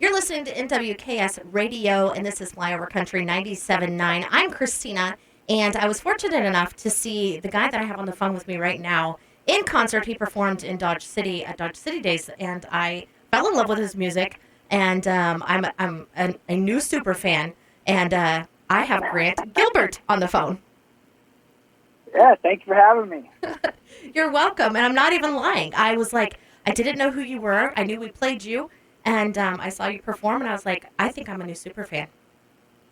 You're listening to NWKS Radio, and this is FlyOver Country 97.9. I'm Kristina, and I was fortunate enough to see the guy that I have on the phone with me right now in concert. He performed in Dodge City at Dodge City Days, and I fell in love with his music, and I'm a new super fan, and I have Grant Gilbert on the phone. Yeah, thanks for having me. You're welcome, and I'm not even lying. I was like, I didn't know who you were. I knew we played you, and I saw you perform, and I was like, I think I'm a new super fan.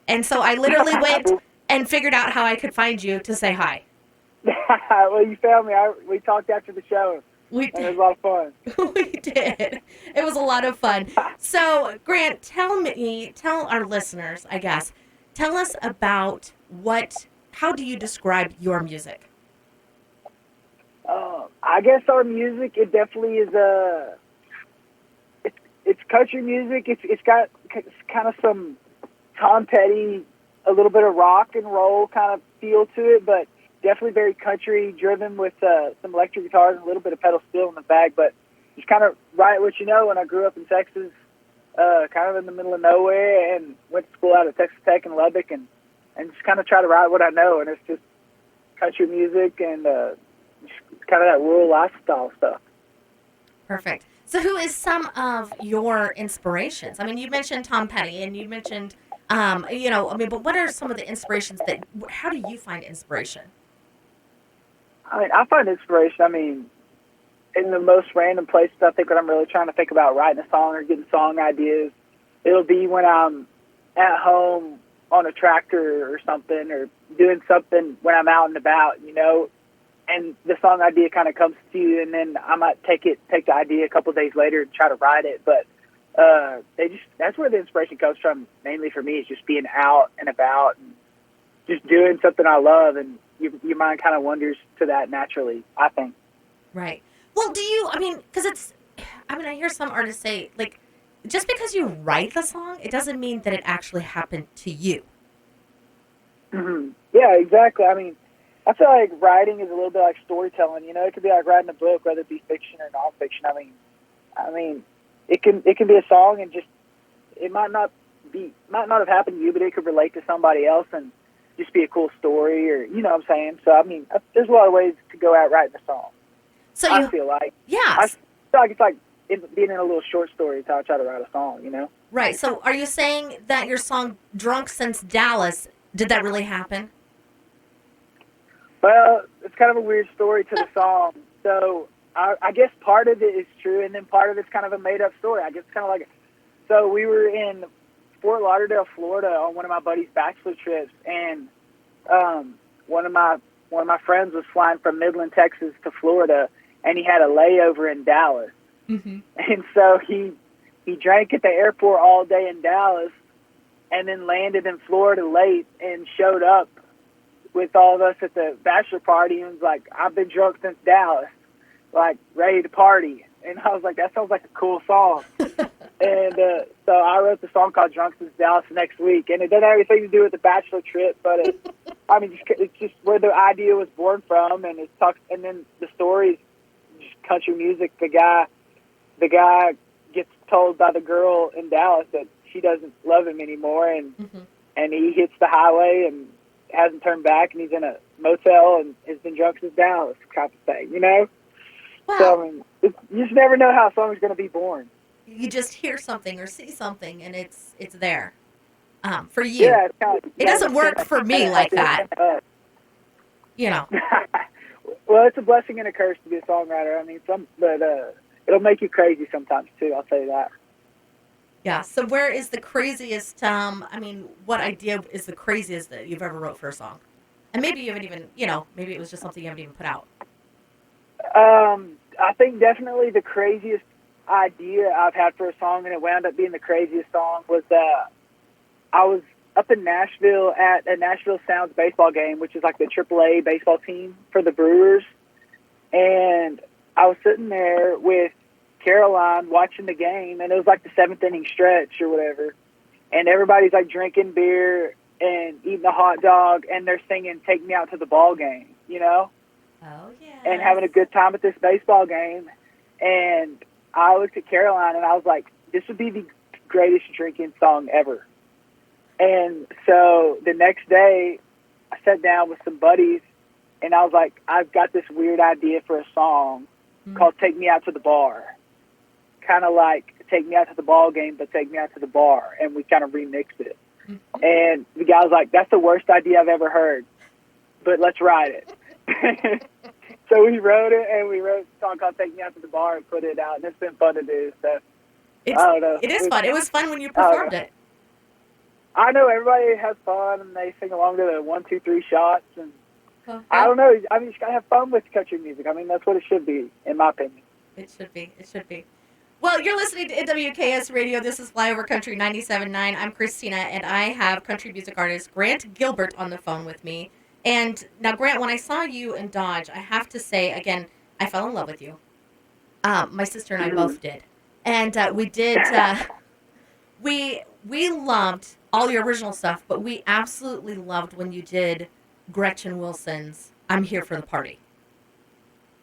And so I literally went and figured out how I could find you to say hi. Well, you found me. We talked after the show. We did. It was a lot of fun. We did. It was a lot of fun. So, Grant, tell our listeners, I guess, tell us about how do you describe your music? I guess our music, it definitely is it's country music. It's got kind of some Tom Petty, a little bit of rock and roll kind of feel to it, but definitely very country driven with some electric guitars and a little bit of pedal steel in the bag. But just kind of write what you know. When I grew up in Texas, kind of in the middle of nowhere, and went to school out at Texas Tech in Lubbock, and just kind of try to write what I know, and it's just country music and just kind of that rural lifestyle stuff. Perfect. So who is some of your inspirations? I mean, you mentioned Tom Petty, and you mentioned, but what are some of the inspirations how do you find inspiration? I find inspiration, in the most random places. I think when I'm really trying to think about writing a song or getting song ideas, it'll be when I'm at home on a tractor or something, or doing something when I'm out and about, and the song idea kind of comes to you, and then I might take the idea a couple of days later and try to write it. But that's where the inspiration comes from, mainly for me, is just being out and about and just doing something I love, and your mind kind of wanders to that naturally, I think. Right. Well, because I hear some artists say, like, just because you write the song, it doesn't mean that it actually happened to you. Mm-hmm. Yeah, exactly. I feel like writing is a little bit like storytelling. It could be like writing a book, whether it be fiction or nonfiction. It can be a song, and just it might not have happened to you, but it could relate to somebody else and just be a cool story, or what I'm saying. So there's a lot of ways to go out writing a song. So I feel like I feel like it's like being in a little short story is how I try to write a song. Right. So are you saying that your song "Drunk Since Dallas" did that really happen? Well, it's kind of a weird story to the song. So I guess part of it is true, and then part of it's kind of a made-up story. I guess it's kind of like so we were in Fort Lauderdale, Florida, on one of my buddy's bachelor trips, and one of my friends was flying from Midland, Texas, to Florida, and he had a layover in Dallas, and so he drank at the airport all day in Dallas, and then landed in Florida late and showed up with all of us at the bachelor party, and was like, "I've been drunk since Dallas, like ready to party." And I was like, that sounds like a cool song. And so I wrote the song called "Drunk Since Dallas" next week, and it doesn't have anything to do with the bachelor trip, but it's just where the idea was born from, and and then the story is just country music. The guy gets told by the girl in Dallas that she doesn't love him anymore, and he hits the highway and hasn't turned back, and he's in a motel and has been drunk since Dallas, kind of thing, Wow. So you just never know how a song is going to be born. You just hear something or see something, and it's there for you. Yeah, it doesn't work for me like that. Well, it's a blessing and a curse to be a songwriter. But it'll make you crazy sometimes too. I'll tell you that. Yeah. So where is the craziest? What idea is the craziest that you've ever wrote for a song? And maybe you haven't even, maybe it was just something you haven't even put out. I think definitely the craziest idea I've had for a song, and it wound up being the craziest song, was I was up in Nashville at a Nashville Sounds baseball game, which is like the AAA baseball team for the Brewers. And I was sitting there with Caroline watching the game, and it was like the 7th inning stretch or whatever. And everybody's like drinking beer and eating a hot dog, and they're singing "Take Me Out to the Ball Game," Oh, yeah. And having a good time at this baseball game. And I looked at Caroline, and I was like, this would be the greatest drinking song ever. And so the next day, I sat down with some buddies, and I was like, I've got this weird idea for a song called Take Me Out to the Bar. Kind of like Take Me Out to the Ball Game, but Take Me Out to the Bar. And we kind of remixed it. And the guy was like, that's the worst idea I've ever heard, but let's write it. So we wrote it, and we wrote a song called Take Me Out to the Bar and put it out, and it's been fun to do. So I don't know. It is fun. It was fun when you performed it. I know everybody has fun, and they sing along to the 1, 2, 3 shots, and I don't know. I mean, you just gotta have fun with country music. I mean, that's what it should be, in my opinion. It should be. It should be. Well, you're listening to NWKS Radio. This is FlyOver Country 97.9. I'm Kristina, and I have country music artist Grant Gilbert on the phone with me. And now, Grant, when I saw you in Dodge, I have to say, again, I fell in love with you. My sister and I both did. And we did, we loved all your original stuff, but we absolutely loved when you did Gretchen Wilson's I'm Here for the Party.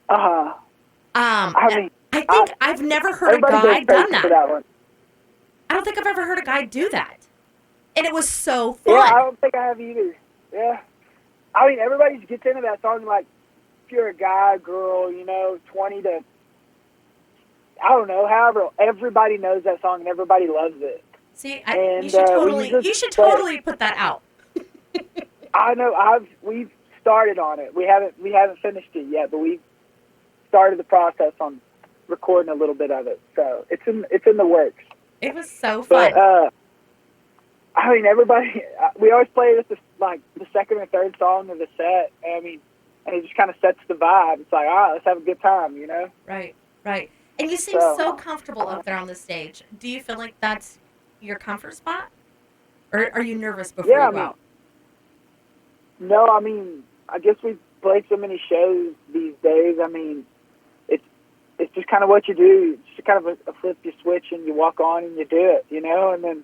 I mean, I think I've never heard a guy done that. I don't think I've ever heard a guy do that. And it was so fun. Yeah, I don't think I have either. Yeah. I mean, everybody gets into that song, like, if you're a guy, girl, 20 to, I don't know, however, everybody knows that song and everybody loves it. See, you should totally put that out. I know, we've started on it. We haven't finished it yet, but we've started the process on recording a little bit of it. So it's in the works. It was so fun. But, I mean, everybody, we always play it at the second or third song of the set. I mean, and it just kind of sets the vibe. It's like, let's have a good time, Right. And you seem so comfortable up there on the stage. Do you feel like that's your comfort spot? Or are you nervous before you go out? No, I mean, I guess we play so many shows these days. I mean, it's just kind of what you do. It's just kind of a flip you switch and you walk on and you do it, and then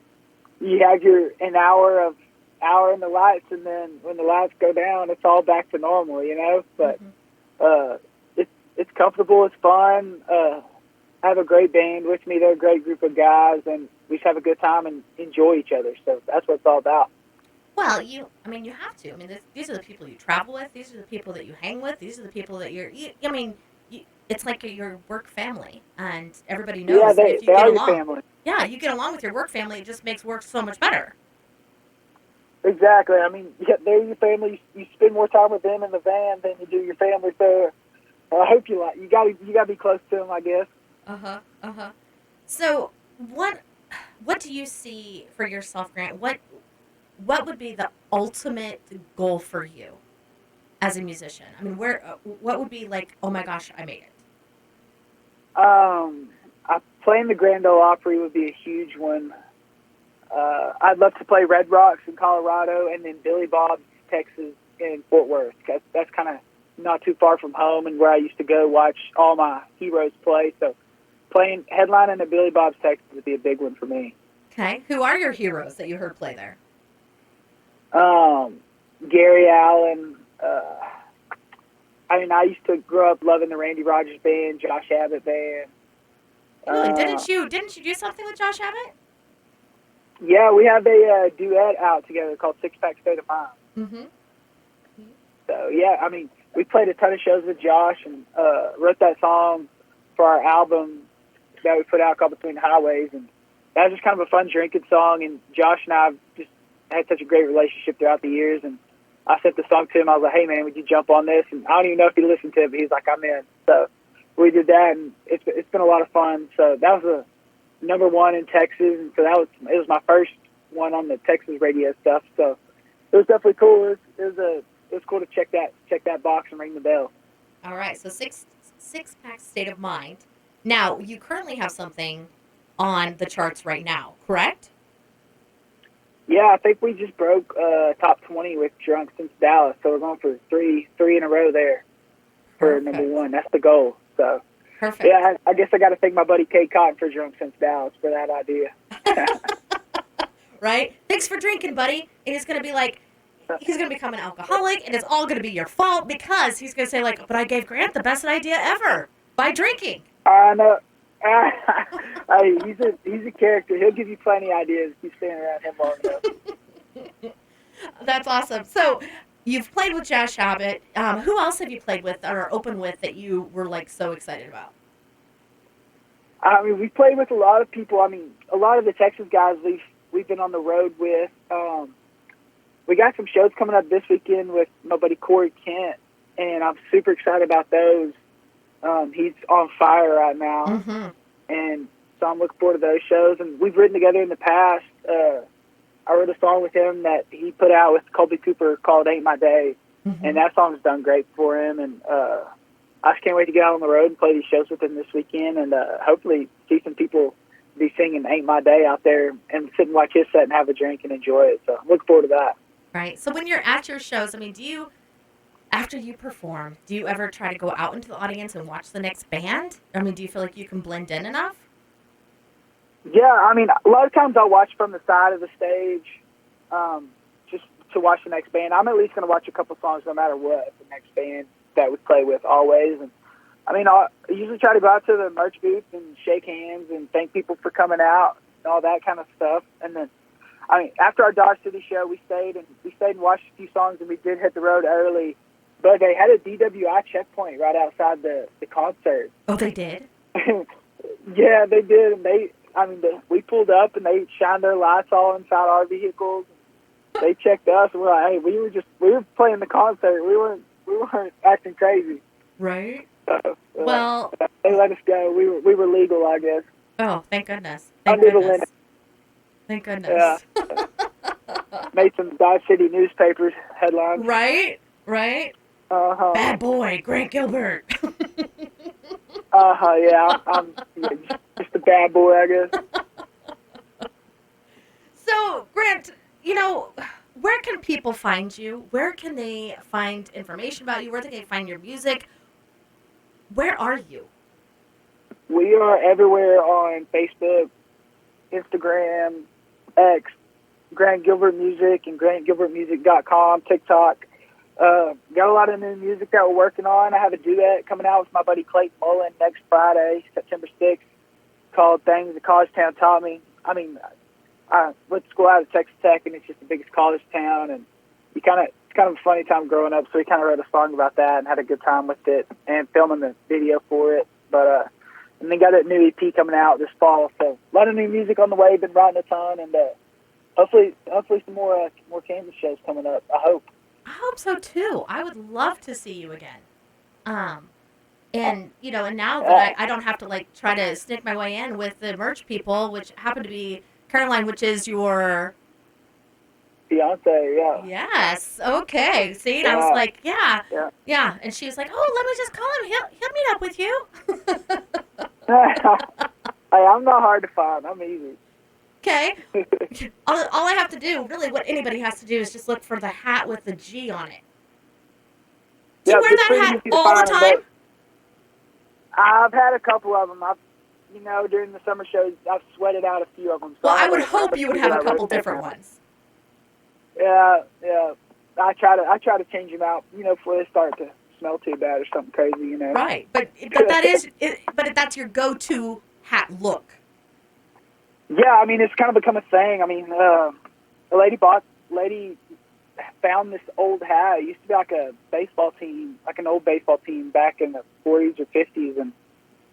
you have an hour in the lights, and then when the lights go down, it's all back to normal, But it's comfortable, it's fun. I have a great band with me. They're a great group of guys, and we just have a good time and enjoy each other. So that's what it's all about. Well, you have to. I mean, these are the people you travel with. These are the people that you hang with. These are the people that it's like your work family, and everybody knows that if you get along. Your family. Yeah, you get along with your work family, it just makes work so much better. Exactly. I mean, they're your family. You spend more time with them in the van than you do your family. So I hope you got to be close to them, I guess. So what do you see for yourself, Grant? What would be the ultimate goal for you as a musician? I mean, what would be like, oh my gosh, I made it? Playing the Grand Ole Opry would be a huge one. I'd love to play Red Rocks in Colorado, and then Billy Bob's, Texas, in Fort Worth. That's kind of not too far from home and where I used to go watch all my heroes play. So headlining at Billy Bob's, Texas would be a big one for me. Okay. Who are your heroes that you heard play there? Gary Allen. I mean, I used to grow up loving the Randy Rogers Band, Josh Abbott Band. Really? Didn't you do something with Josh Abbott? Yeah, we have a duet out together called Six Pack State of Mind. Mm-hmm. So, yeah, I mean, we played a ton of shows with Josh and wrote that song for our album that we put out called Between Highways. And that was just kind of a fun drinking song. And Josh and I have just had such a great relationship throughout the years. And I sent the song to him. I was like, hey, man, would you jump on this? And I don't even know if he listened to it, but he's like, I'm in. So we did that, and it's been a lot of fun. So that was a number one in Texas, and so it was my first one on the Texas radio stuff. So it was definitely cool. It was cool to check that box and ring the bell. All right, so six pack State of Mind. Now you currently have something on the charts right now, correct? Yeah, I think we just broke top 20 with Drunk Since Dallas, so we're going for three in a row there for Perfect. number one. That's the goal. So, perfect. Yeah, I guess I got to thank my buddy Kate Cotton for Drunk Since Dallas for that idea. Right? Thanks for drinking, buddy. And he's going to be like, he's going to become an alcoholic, and it's all going to be your fault because he's going to say, like, but I gave Grant the best idea ever by drinking. I know. He's a character. He'll give you plenty of ideas if you stand around him long enough. That's awesome. So you've played with Jazz Shabbat. Who else have you played with or opened with that you were like so excited about? I mean, we played with a lot of people. I mean, a lot of the Texas guys we've been on the road with. We got some shows coming up this weekend with my buddy Corey Kent, and I'm super excited about those. He's on fire right now, and so I'm looking forward to those shows. And we've written together in the past. I wrote a song with him that he put out with Colby Cooper called "Ain't My Day," and that song's done great for him. And I just can't wait to get out on the road and play these shows with him this weekend, and hopefully see some people be singing "Ain't My Day" out there and sit and watch his set and have a drink and enjoy it. So I'm looking forward to that. Right. So when you're at your shows, I mean, after you perform, do you ever try to go out into the audience and watch the next band? I mean, do you feel like you can blend in enough? Yeah, I mean, a lot of times I'll watch from the side of the stage just to watch the next band. I'm at least going to watch a couple songs no matter what, the next band that we play with always. And I mean, I usually try to go out to the merch booth and shake hands and thank people for coming out and all that kind of stuff. And then, I mean, after our Dodge City show, we stayed and watched a few songs, and we did hit the road early. But they had a DWI checkpoint right outside the concert. Oh, they did? Yeah, they did. And we pulled up, and they shined their lights all inside our vehicles. They checked us, and we're like, hey, we were playing the concert. We weren't acting crazy. Right. Well, they let us go. We were legal, I guess. Oh, thank goodness. Under the limit. Thank goodness. Yeah. Made some Dodge City newspapers headlines. Right. Bad boy, Grant Gilbert. Yeah. I'm just a bad boy, I guess. So, Grant, where can people find you? Where can they find information about you? Where can they find your music? Where are you? We are everywhere on Facebook, Instagram, X, Grant Gilbert Music, and GrantGilbertMusic.com, TikTok. Got a lot of new music that we're working on. I have a duet coming out with my buddy Clayton Mullen next Friday, September 6th, called Things the College Town Taught Me. I mean, I went to school out of Texas Tech, and it's just the biggest college town, and it's kind of a funny time growing up, so we kind of wrote a song about that and had a good time with it and filming the video for it. But and then got that new EP coming out this fall, so a lot of new music on the way. Been writing a ton, and hopefully some more Kansas shows coming up. I hope. I hope so too. I would love to see you again. And now that I don't have to try to sneak my way in with the merch people, which happen to be Caroline, which is your fiance. Yeah. Yes. Okay. See, and I was like, yeah. And she was like, oh, let me just call him. He'll meet up with you. Hey, I'm not hard to find. I'm easy. Okay. all I have to do, really what anybody has to do, is just look for the hat with the G on it. Do you wear that hat all the time? I've had a couple of them. During the summer shows, I've sweated out a few of them. So well, I would hope you would have a couple different ones. Yeah. I try to change them out, before they start to smell too bad or something crazy, Right, but that is, but that's your go-to hat look. Yeah, I mean, it's kind of become a thing. I mean, a lady found this old hat. It used to be like a baseball team, like an old baseball team back in the 40s or 50s, and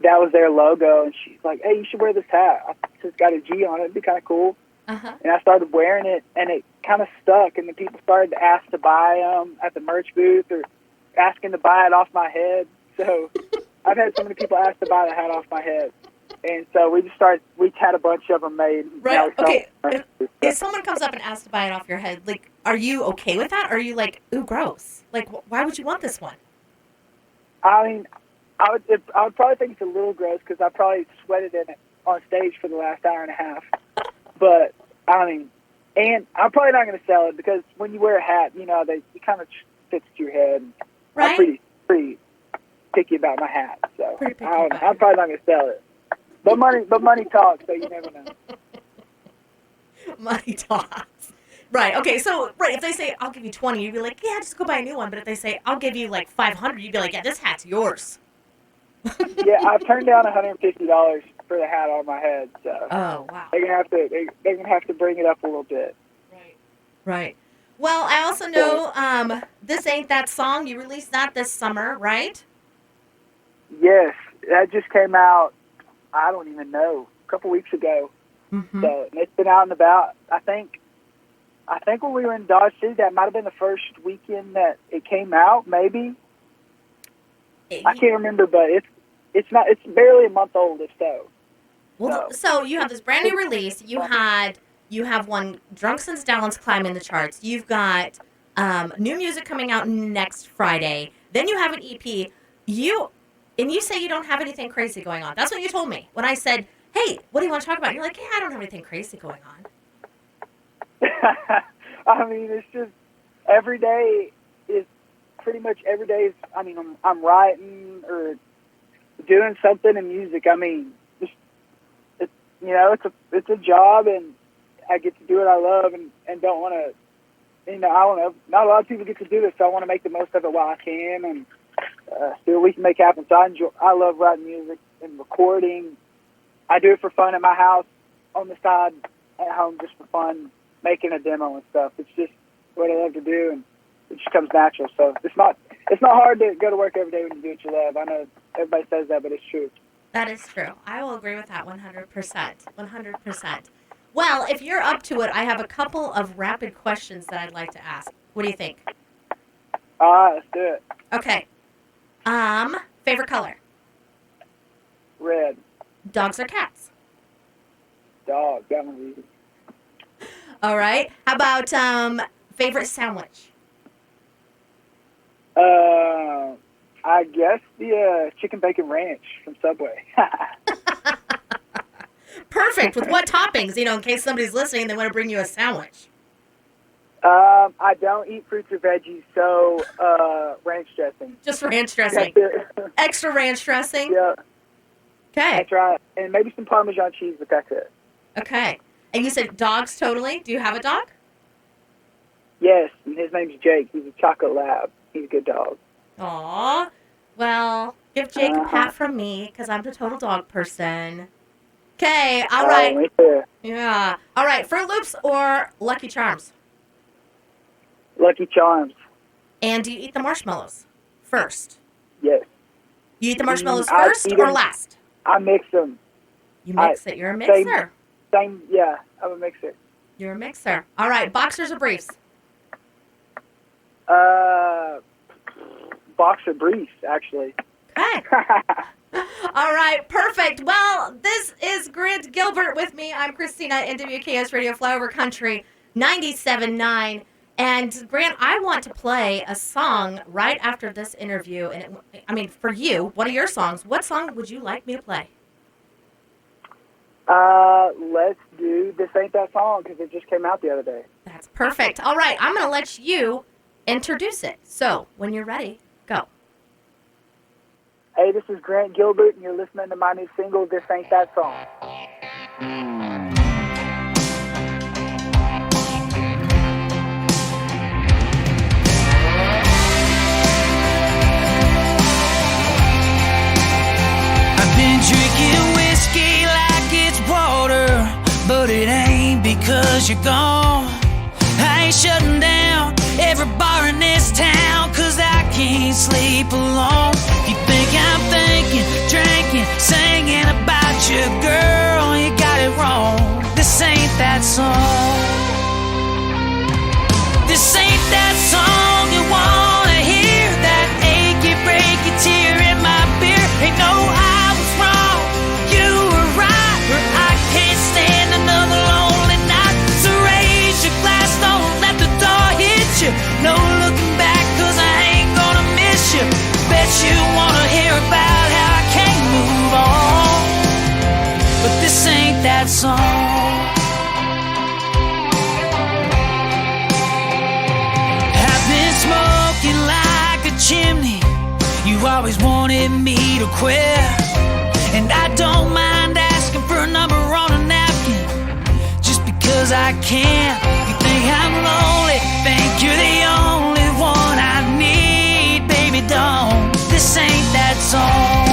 that was their logo. And she's like, hey, you should wear this hat. It's got a G on it. It'd be kind of cool. Uh-huh. And I started wearing it, and it kind of stuck, and then people started to ask to buy them at the merch booth or asking to buy it off my head. So I've had so many people ask to buy the hat off my head. And so we had a bunch of them made. Right, okay. If someone comes up and asks to buy it off your head, are you okay with that? Or are you like, ooh, gross? Why would you want this one? I mean, I would probably think it's a little gross because I probably sweated in it on stage for the last hour and a half. But, I mean, and I'm probably not going to sell it because when you wear a hat, it kind of fits to your head. Right. I'm pretty picky about my hat. So I'm probably not going to sell it. But money talks, so you never know. Money talks. Right, okay, so, if they say, I'll give you 20, you'd be like, yeah, just go buy a new one. But if they say, I'll give you, 500, you'd be like, yeah, this hat's yours. Yeah, I've turned down $150 for the hat on my head. So oh, wow. They're gonna have to bring it up a little bit. Right. Well, I also know This Ain't That Song. You released that this summer, right? Yes, that just came out, I don't even know, a couple weeks ago. Mm-hmm. So it's been out and about. I think when we were in Dodge City, that might have been the first weekend that it came out, maybe. I can't remember, but it's barely a month old, if so. Well, so you have this brand new release. You have one, Drunk Since Dallon's climbing the charts. You've got new music coming out next Friday. Then you have an EP. You say you don't have anything crazy going on. That's what you told me when I said, hey, what do you want to talk about? And you're like, yeah, I don't have anything crazy going on. I mean, it's just every day is pretty much every day is, I mean, I'm writing or doing something in music. I mean, it's a job, and I get to do what I love and don't want to, I don't know, not a lot of people get to do this, so I want to make the most of it while I can and see what we can make happen. So I love writing music and recording. I do it for fun at my house, on the side, at home, just for fun, making a demo and stuff. It's just what I love to do, and it just comes natural. So it's not hard to go to work every day when you do what you love. I know everybody says that, but it's true. That is true. I will agree with that 100%. 100%. Well, if you're up to it, I have a couple of rapid questions that I'd like to ask. What do you think? All right, let's do it. Okay. Favorite color? Red. Dogs or cats? Dog. That one's easy. All right. How about favorite sandwich? I guess the chicken bacon ranch from Subway. Perfect. With what toppings? In case somebody's listening and they want to bring you a sandwich. I don't eat fruits or veggies, so ranch dressing. Just ranch dressing. Extra ranch dressing? Yeah. Okay. That's right. And maybe some Parmesan cheese, but that's it. Okay. And you said dogs totally. Do you have a dog? Yes, and his name's Jake. He's a chocolate lab. He's a good dog. Aw. Well, give Jake a pat from me, because I'm the total dog person. Okay, all right. Me too. Yeah. All right, Fruit Loops or Lucky Charms? Lucky Charms. And do you eat the marshmallows first? Yes. You eat the marshmallows first or last? I mix them. You mix it. You're a mixer. Yeah, I'm a mixer. You're a mixer. All right, boxers or briefs? Boxer briefs, actually. Okay. All right, perfect. Well, this is Grant Gilbert with me. I'm Kristina, NWKS Radio, FlyOver Country, 97.9. And Grant, I want to play a song right after this interview. And for you, one of your songs. What song would you like me to play? Let's do This Ain't That Song, because it just came out the other day. That's perfect. All right, I'm going to let you introduce it. So, when you're ready, go. Hey, this is Grant Gilbert, and you're listening to my new single, This Ain't That Song. I've been drinking whiskey like it's water, but it ain't because you're gone. I ain't shutting down every bar in this town, 'cause I can't sleep alone. You think I'm thinking, drinking, singing about your girl, you got it wrong. This ain't that song. This ain't that song you wanna hear, that achy, breaky tear in my beer. Ain't no I was wrong, you were right, but I can't stand another lonely night. So raise your glass, don't let the door hit you. No looking back, 'cause I ain't gonna miss you. Bet you wanna hear about how I can't move on, but this ain't that song. I've been smoking like a chimney, you always wanted me to quit, and I don't mind asking for a number on a napkin, just because I can. You think I'm lonely, think you're the only one I need, baby, don't. This ain't that song.